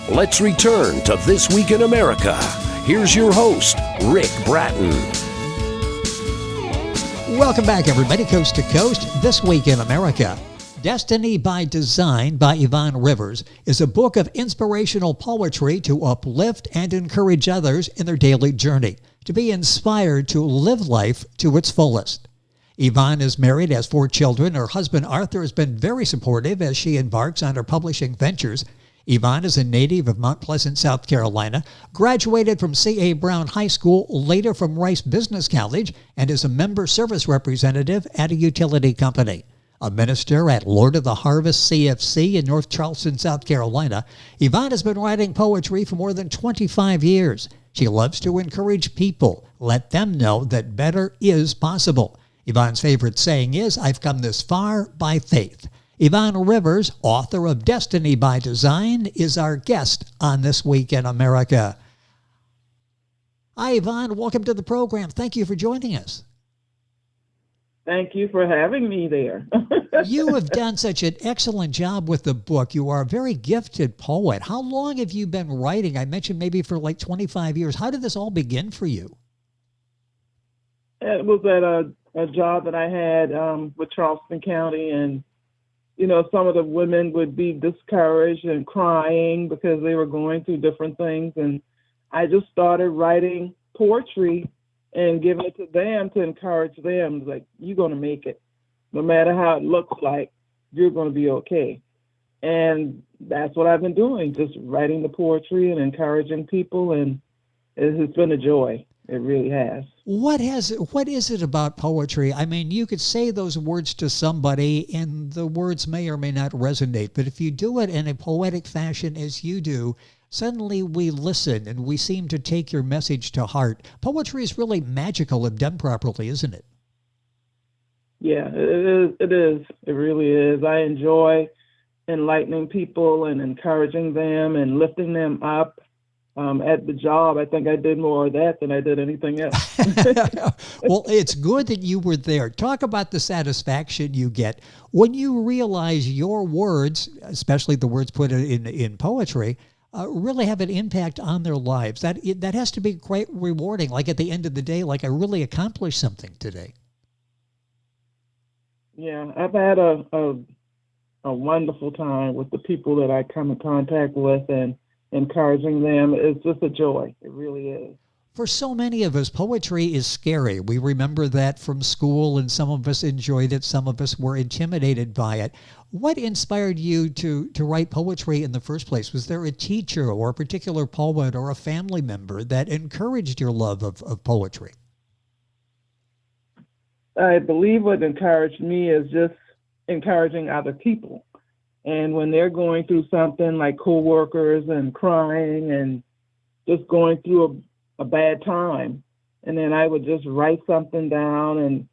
Let's return to This Week in America. Here's your host, Rick Bratton. Welcome back, everybody, coast to coast. This Week in America. Destiny by Design by Yvonne Rivers is a book of inspirational poetry to uplift and encourage others in their daily journey, to be inspired to live life to its fullest. Yvonne is married, has 4 children. Her husband, Arthur, has been very supportive as she embarks on her publishing ventures. Yvonne is a native of Mount Pleasant, South Carolina, graduated from C.A. Brown High School, later from Rice Business College, and is a member service representative at a utility company. A minister at Lord of the Harvest C.F.C. in North Charleston, South Carolina, Yvonne has been writing poetry for more than 25 years. She loves to encourage people, let them know that better is possible. Yvonne's favorite saying is, "I've come this far by faith." Yvonne Rivers, author of Destiny by Design, is our guest on This Week in America. Hi, Yvonne. Welcome to the program. Thank you for joining us. Thank you for having me there. You have done such an excellent job with the book. You are a very gifted poet. How long have you been writing? I mentioned maybe for like 25 years. How did this all begin for you? It was at a job that I had with Charleston County, and some of the women would be discouraged and crying because they were going through different things, and I just started writing poetry and giving it to them to encourage them, like, you're going to make it. No matter how it looks like, you're going to be okay. And that's what I've been doing, just writing the poetry and encouraging people, and it's been a joy. It really has. What is it about poetry? I mean, you could say those words to somebody and the words may or may not resonate, but if you do it in a poetic fashion as you do, suddenly we listen and we seem to take your message to heart. Poetry is really magical if done properly, isn't it? Yeah, it is. It really is. I enjoy enlightening people and encouraging them and lifting them up. At the job, I think I did more of that than I did anything else. Well, it's good that you were there. Talk about the satisfaction you get when you realize your words, especially the words put in poetry, really have an impact on their lives. That has to be quite rewarding. Like at the end of the day, like I really accomplished something today. Yeah, I've had a wonderful time with the people that I come in contact with, and encouraging them. It's just a joy. It really is. For so many of us, poetry is scary. We remember that from school, and some of us enjoyed it. Some of us were intimidated by it. What inspired you to write poetry in the first place? Was there a teacher or a particular poet or a family member that encouraged your love of poetry? I believe what encouraged me is just encouraging other people. And when they're going through something like coworkers and crying and just going through a bad time, and then I would just write something down and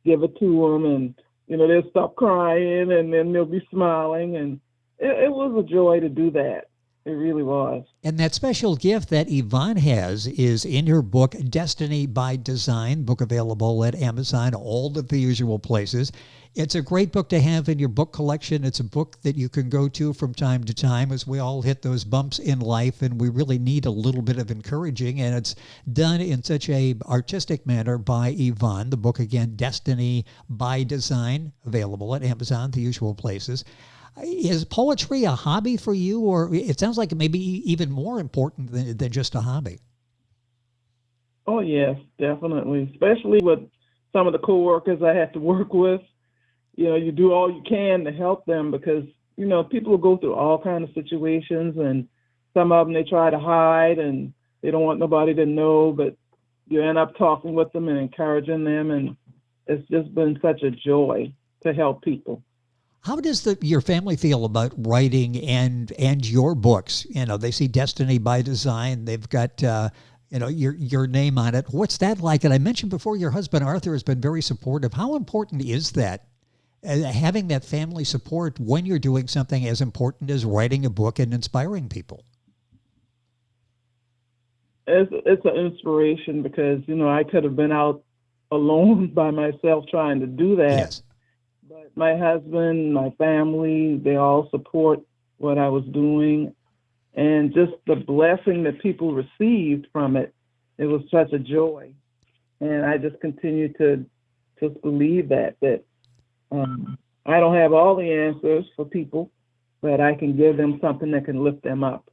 give it to them, and they'll stop crying, and then they'll be smiling, and it was a joy to do that. It really was. And that special gift that Yvonne has is in her book, Destiny by Design, book available at Amazon, all of the usual places. It's a great book to have in your book collection. It's a book that you can go to from time to time as we all hit those bumps in life, and we really need a little bit of encouraging, and it's done in such a artistic manner by Yvonne. The book, again, Destiny by Design, available at Amazon, the usual places. Is poetry a hobby for you, or it sounds like it may be even more important than just a hobby? Oh, yes, definitely, especially with some of the coworkers I have to work with. You do all you can to help them because, people will go through all kinds of situations, and some of them they try to hide and they don't want nobody to know, but you end up talking with them and encouraging them, and it's just been such a joy to help people. How does your family feel about writing and your books? They see Destiny by Design. They've got your name on it. What's that like? And I mentioned before, your husband Arthur has been very supportive. How important is that? Having that family support when you're doing something as important as writing a book and inspiring people? It's an inspiration because, I could have been out alone by myself trying to do that. Yes. But my husband, my family, they all support what I was doing. and just the blessing that people received from it. It was such a joy. And I just continue to just believe that I don't have all the answers for people, but I can give them something that can lift them up.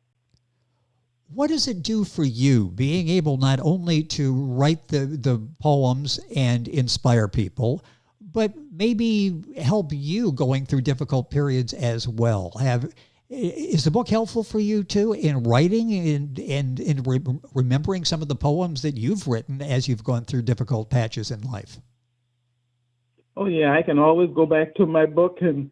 What does it do for you, being able not only to write the poems and inspire people, but maybe help you going through difficult periods as well? Is the book helpful for you too in writing and in remembering some of the poems that you've written as you've gone through difficult patches in life? Oh yeah, I can always go back to my book and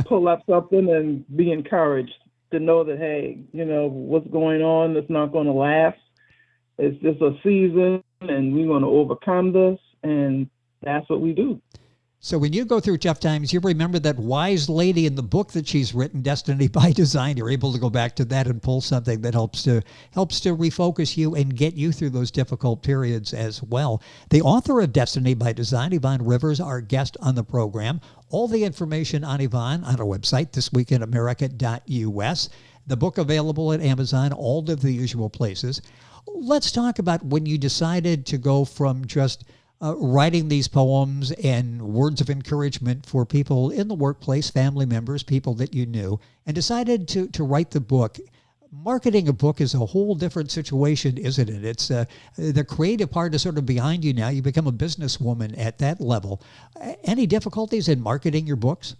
pull up something and be encouraged to know that, hey, what's going on, it's not going to last. It's just a season and we're going to overcome this, and that's what we do. So when you go through tough times, you remember that wise lady in the book that she's written, Destiny by Design. You're able to go back to that and pull something that helps to refocus you and get you through those difficult periods as well. The author of Destiny by Design, Yvonne Rivers, our guest on the program. All the information on Yvonne on our website, thisweekinamerica.us. The book available at Amazon, all of the usual places. Let's talk about when you decided to go from just writing these poems and words of encouragement for people in the workplace, family members, people that you knew, and decided to write the book. Marketing a book is a whole different situation, isn't it? It's the creative part is sort of behind you now. You become a businesswoman at that level. Any difficulties in marketing your books?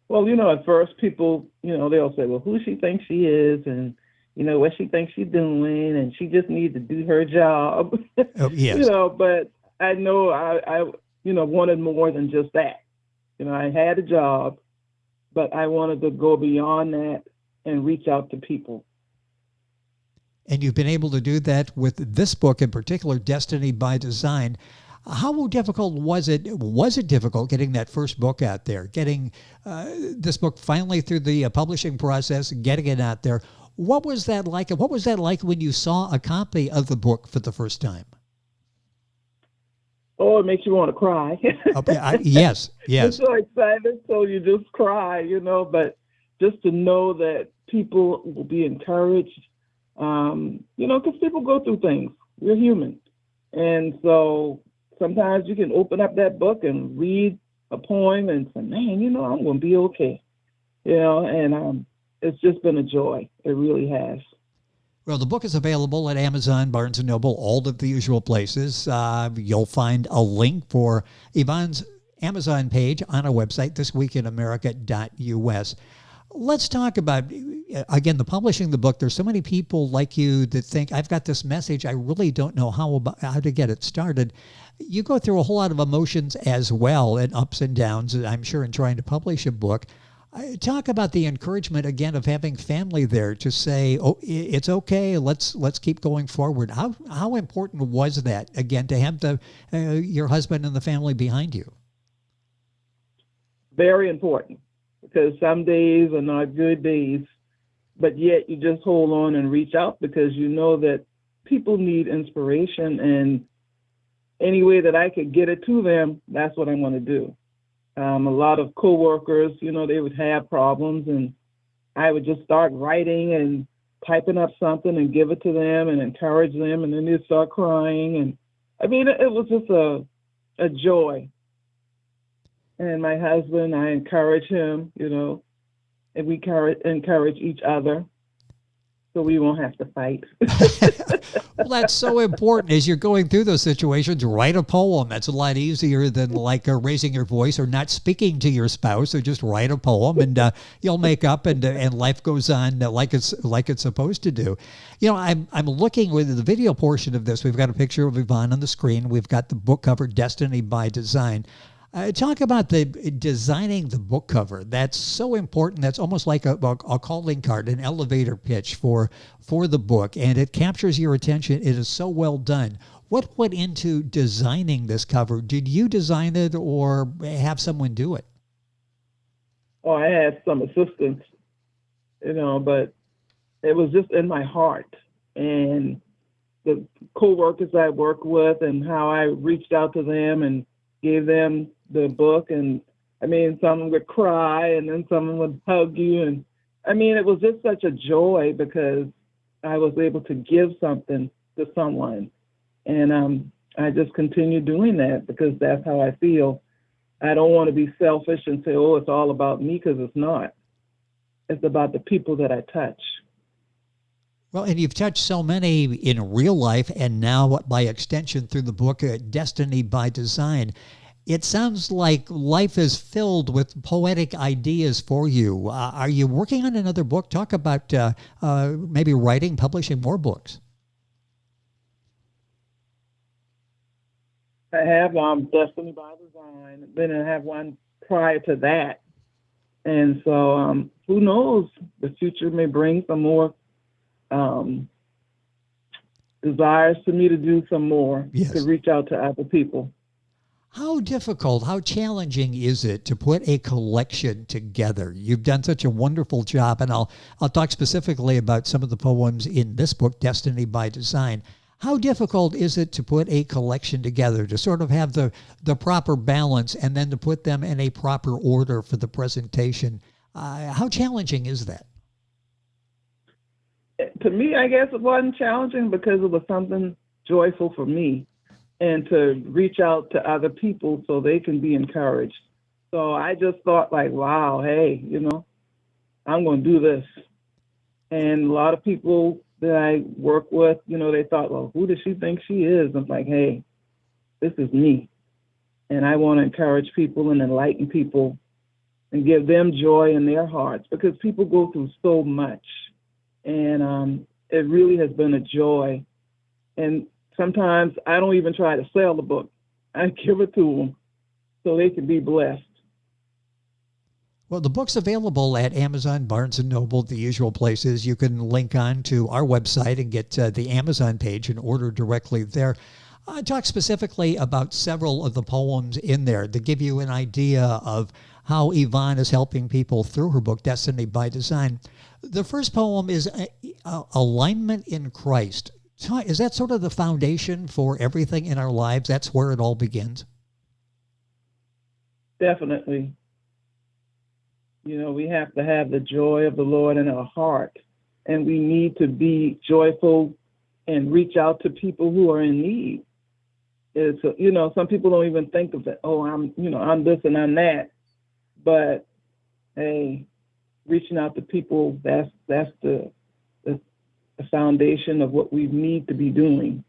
Well, at first people, they'll say, well, who she thinks she is, and what she thinks she's doing, and she just needs to do her job. Oh, yes. But I know I wanted more than just that. I had a job, but I wanted to go beyond that and reach out to people. And you've been able to do that with this book in particular, Destiny by Design. How difficult was it? Was it difficult getting that first book out there, getting this book finally through the publishing process, getting it out there? What was that like? And what was that like when you saw a copy of the book for the first time? Oh, it makes you want to cry. Yes. You're so excited, so you just cry, but just to know that people will be encouraged, because people go through things. We're human. And so sometimes you can open up that book and read a poem and say, man, I'm going to be okay. And it's just been a joy. It really has. Well, the book is available at Amazon, Barnes & Noble, all of the usual places. You'll find a link for Yvonne's Amazon page on our website, thisweekinamerica.us. Let's talk about, again, the publishing the book. There's so many people like you that think, I've got this message, I really don't know how to get it started. You go through a whole lot of emotions as well, and ups and downs, I'm sure, in trying to publish a book. Talk about the encouragement, again, of having family there to say, oh, it's okay, let's keep going forward. How important was that, again, to have your husband and the family behind you? Very important, because some days are not good days, but yet you just hold on and reach out because you know that people need inspiration, and any way that I could get it to them, that's what I'm going to do. A lot of coworkers, they would have problems, and I would just start writing and typing up something and give it to them and encourage them, and then they'd start crying. And it was just a joy. And my husband, I encourage him, and we encourage each other so we won't have to fight. Well, that's so important as you're going through those situations. Write a poem. That's a lot easier than raising your voice or not speaking to your spouse. So just write a poem, and you'll make up, and life goes on like it's supposed to do. I'm looking with the video portion of this. We've got a picture of Yvonne on the screen. We've got the book cover, Destiny by Design. Talk about the designing the book cover. That's so important. That's almost like a calling card, an elevator pitch for the book, and it captures your attention. It is so well done. What went into designing this cover? Did you design it or have someone do it? Oh, I had some assistants, but it was just in my heart. And the co-workers I work with and how I reached out to them and gave them the book, and someone would cry, and then someone would hug you, and I mean, it was just such a joy because I was able to give something to someone. And I just continue doing that because that's how I feel. I don't want to be selfish and say, oh, it's all about me, because it's not. It's about the people that I touch. Well, and you've touched so many in real life and now by extension through the book, Destiny by Design. It sounds like life is filled with poetic ideas for you. Are you working on another book? Talk about maybe writing, publishing more books. I have Destiny by Design. Then I have one prior to that. And so who knows? The future may bring some more desires to me to do some more, yes, to reach out to other people. How difficult, how challenging is it to put a collection together? You've done such a wonderful job, and I'll talk specifically about some of the poems in this book, Destiny by Design. How difficult is it to put a collection together, to sort of have the proper balance and then to put them in a proper order for the presentation? How challenging is that? To me, I guess it wasn't challenging because it was something joyful for me, and to reach out to other people so they can be encouraged. So I just thought like, wow, hey, I'm going to do this. And a lot of people that I work with, they thought, well, who does she think she is? I'm like, hey, this is me. And I want to encourage people and enlighten people and give them joy in their hearts, because people go through so much. And it really has been a joy. And sometimes I don't even try to sell the book. I give it to them so they can be blessed. Well, the book's available at Amazon, Barnes & Noble, the usual places. You can link on to our website and get the Amazon page and order directly there. Talk specifically about several of the poems in there to give you an idea of how Yvonne is helping people through her book, Destiny by Design. The first poem is Alignment in Christ. Is that sort of the foundation for everything in our lives? That's where it all begins? Definitely. We have to have the joy of the Lord in our heart, and we need to be joyful and reach out to people who are in need. It's, some people don't even think of it. Oh, I'm this and I'm that. But hey, reaching out to people, that's the foundation of what we need to be doing.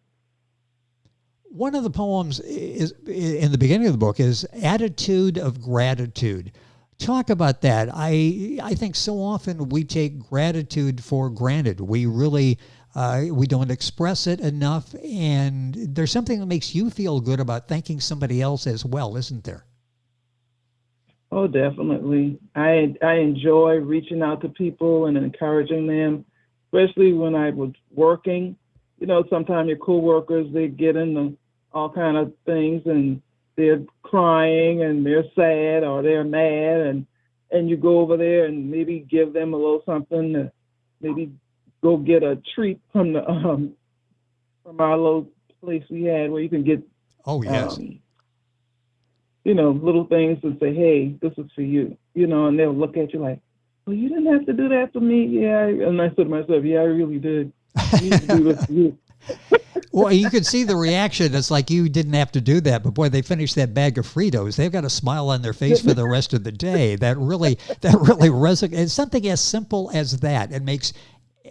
One of the poems is in the beginning of the book is Attitude of Gratitude. Talk about that. I think so often we take gratitude for granted. We really we don't express it enough, and there's something that makes you feel good about thanking somebody else as well, isn't there? Oh, definitely. I enjoy reaching out to people and encouraging them, especially when I was working. Sometimes your coworkers, they get into all kind of things and they're crying and they're sad or they're mad, and you go over there and maybe give them a little something, to maybe go get a treat from the from our little place we had where you can get little things and say, hey, this is for you, and they'll look at you like, well, you didn't have to do that for me. Yeah. And I said to myself, yeah, I really did. I need to do this for you. Well, you can see the reaction. It's like you didn't have to do that, but boy, they finished that bag of Fritos. They've got a smile on their face for the rest of the day. That really resonates. It's something as simple as that. It makes,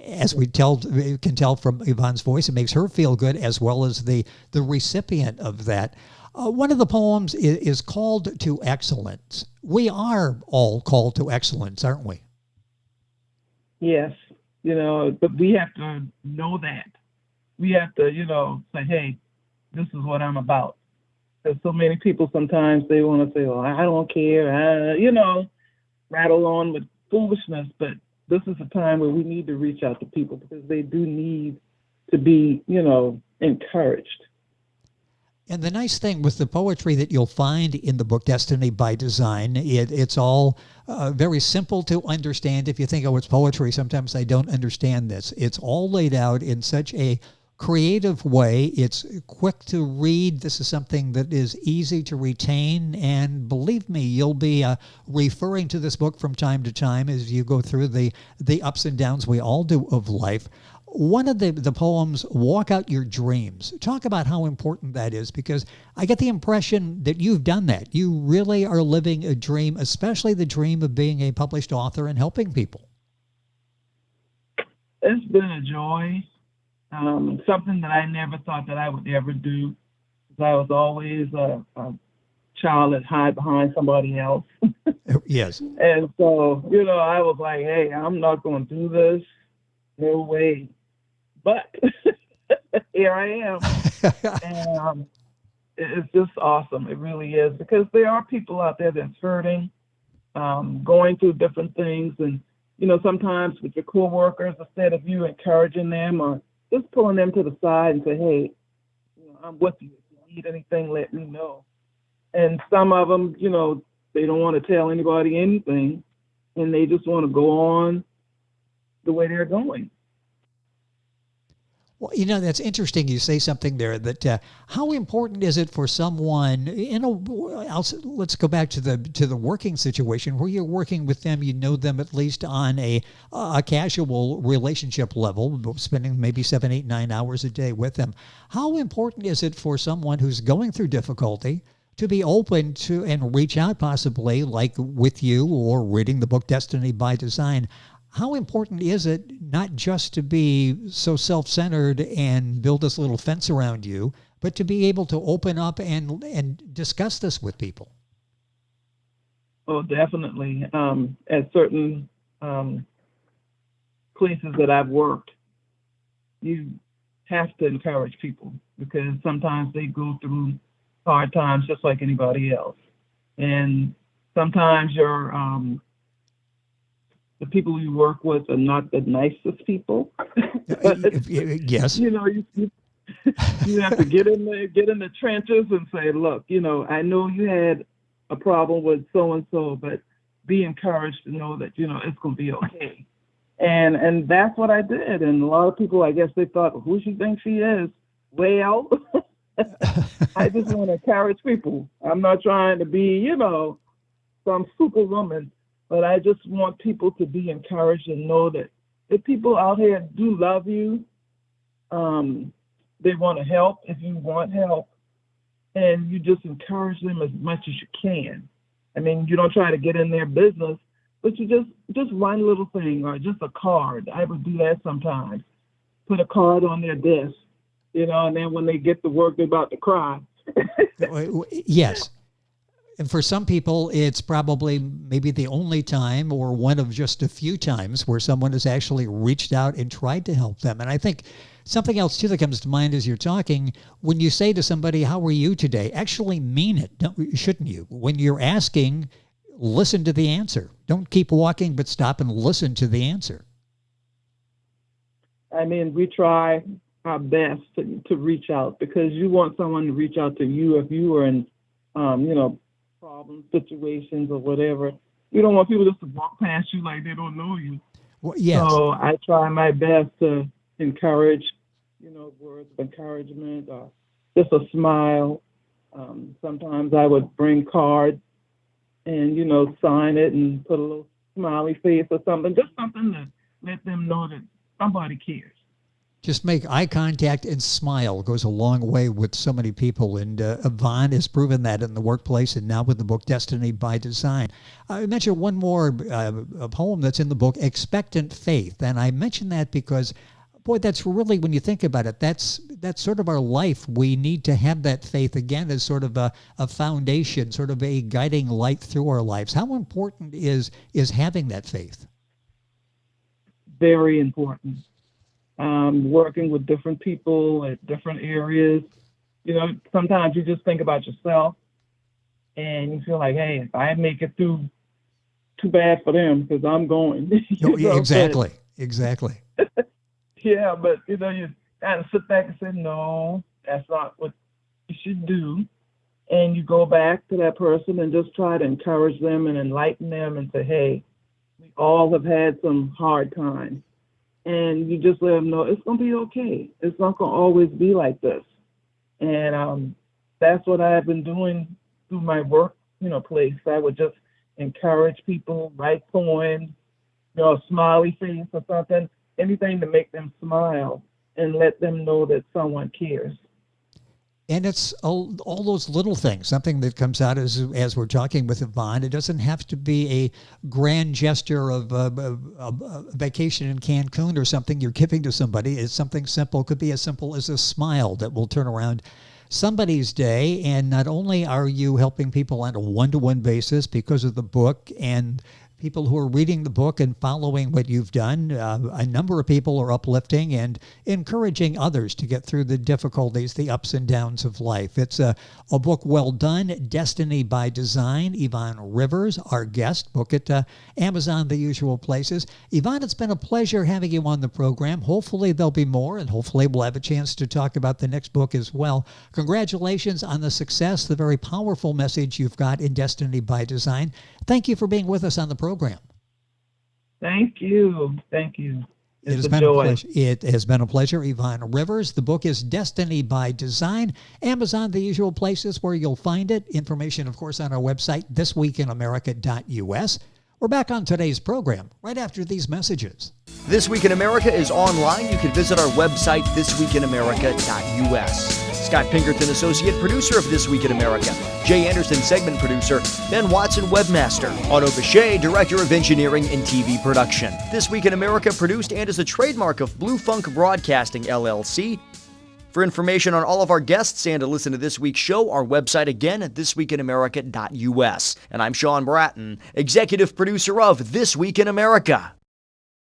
as we can tell from Yvonne's voice, it makes her feel good as well as the recipient of that. One of the poems is called to excellence. We are all called to excellence, aren't we? Yes, but we have to know that. We have to, say, hey, this is what I'm about. Because so many people sometimes they want to say, well, I don't care, rattle on with foolishness. But this is a time where we need to reach out to people because they do need to be, encouraged. And the nice thing with the poetry that you'll find in the book, Destiny by Design, it's all very simple to understand. If you think, oh, it's poetry, sometimes I don't understand this. It's all laid out in such a creative way. It's quick to read. This is something that is easy to retain. And believe me, you'll be referring to this book from time to time as you go through the ups and downs we all do of life. One of the poems, Walk Out Your Dreams. Talk about how important that is, because I get the impression that you've done that. You really are living a dream, especially the dream of being a published author and helping people. It's been a joy, something that I never thought that I would ever do. I was always a child that hid behind somebody else. Yes. And so, I was like, hey, I'm not going to do this. No way. But here I am. And it's just awesome. It really is. Because there are people out there that's hurting, going through different things. And, sometimes with your coworkers, instead of you encouraging them or just pulling them to the side and say, hey, I'm with you. If you need anything, let me know. And some of them, they don't want to tell anybody anything. And they just want to go on the way they're going. Well, that's interesting. You say something there that how important is it for someone, let's go back to the working situation where you're working with them, you know them at least on a casual relationship level, spending maybe 7, 8, 9 hours a day with them. How important is it for someone who's going through difficulty to be open to and reach out, possibly like with you or reading the book Destiny by Design? How important is it not just to be so self-centered and build this little fence around you, but to be able to open up and discuss this with people? Oh, definitely. At certain places that I've worked, you have to encourage people because sometimes they go through hard times just like anybody else. And sometimes the people you work with are not the nicest people. But, yes. You have to get in the trenches and say, look, I know you had a problem with so-and-so, but be encouraged to know that, it's going to be okay. And that's what I did. And a lot of people, I guess they thought, well, who she thinks she is? Well, I just want to encourage people. I'm not trying to be, some superwoman. But I just want people to be encouraged and know that if people out here do love you, they want to help if you want help, and you just encourage them as much as you can. I mean, you don't try to get in their business, but you just one little thing or just a card. I would do that sometimes. Put a card on their desk, and then when they get to work, they're about to cry. Yes. And for some people, it's probably maybe the only time or one of just a few times where someone has actually reached out and tried to help them. And I think something else, too, that comes to mind as you're talking, when you say to somebody, how are you today? Actually mean it, shouldn't you? When you're asking, listen to the answer. Don't keep walking, but stop and listen to the answer. I mean, we try our best to reach out because you want someone to reach out to you if you were in, problem situations or whatever. You don't want people just to walk past you like they don't know you. Well, yes. So I try my best to encourage, words of encouragement or just a smile. Sometimes I would bring cards and, sign it and put a little smiley face or something, just something to let them know that somebody cares. Just make eye contact and smile goes a long way with so many people. And Yvonne has proven that in the workplace and now with the book Destiny by Design. I mentioned one more a poem that's in the book, Expectant Faith. And I mention that because, boy, that's really, when you think about it, that's sort of our life. We need to have that faith, again, as sort of a foundation, sort of a guiding light through our lives. How important is having that faith? Very important. Working with different people at different areas. Sometimes you just think about yourself and you feel like, hey, if I make it through, too bad for them because I'm going. Exactly. Yeah, but, you kind of sit back and say, no, that's not what you should do. And you go back to that person and just try to encourage them and enlighten them and say, hey, we all have had some hard times. And you just let them know it's going to be okay. It's not going to always be like this. And that's what I've been doing through my work, place. I would just encourage people, write poems, a smiley face or something, anything to make them smile and let them know that someone cares. And it's all those little things, something that comes out as we're talking with Yvonne. It doesn't have to be a grand gesture of a vacation in Cancun or something you're giving to somebody. It's something simple. It could be as simple as a smile that will turn around somebody's day. And not only are you helping people on a one-to-one basis because of the book and people who are reading the book and following what you've done, a number of people are uplifting and encouraging others to get through the difficulties, the ups and downs of life. It's a book well done, Destiny by Design. Yvonne Rivers, our guest. Book at Amazon, the usual places. Yvonne, it's been a pleasure having you on the program. Hopefully there'll be more, and hopefully we'll have a chance to talk about the next book as well. Congratulations on the success, the very powerful message you've got in Destiny by Design. Thank you for being with us on the program. Thank you. Thank you. It has been a pleasure. It has been a pleasure. Yvonne Rivers. The book is Destiny by Design. Amazon, the usual places where you'll find it. Information, of course, on our website, thisweekinamerica.us. We're back on today's program right after these messages. This Week in America is online. You can visit our website, thisweekinamerica.us. Scott Pinkerton, Associate Producer of This Week in America. Jay Anderson, Segment Producer. Ben Watson, Webmaster. Otto Bechet, Director of Engineering and TV Production. This Week in America produced and is a trademark of Blue Funk Broadcasting, LLC. For information on all of our guests and to listen to this week's show, our website again at thisweekinamerica.us. And I'm Sean Bratton, Executive Producer of This Week in America.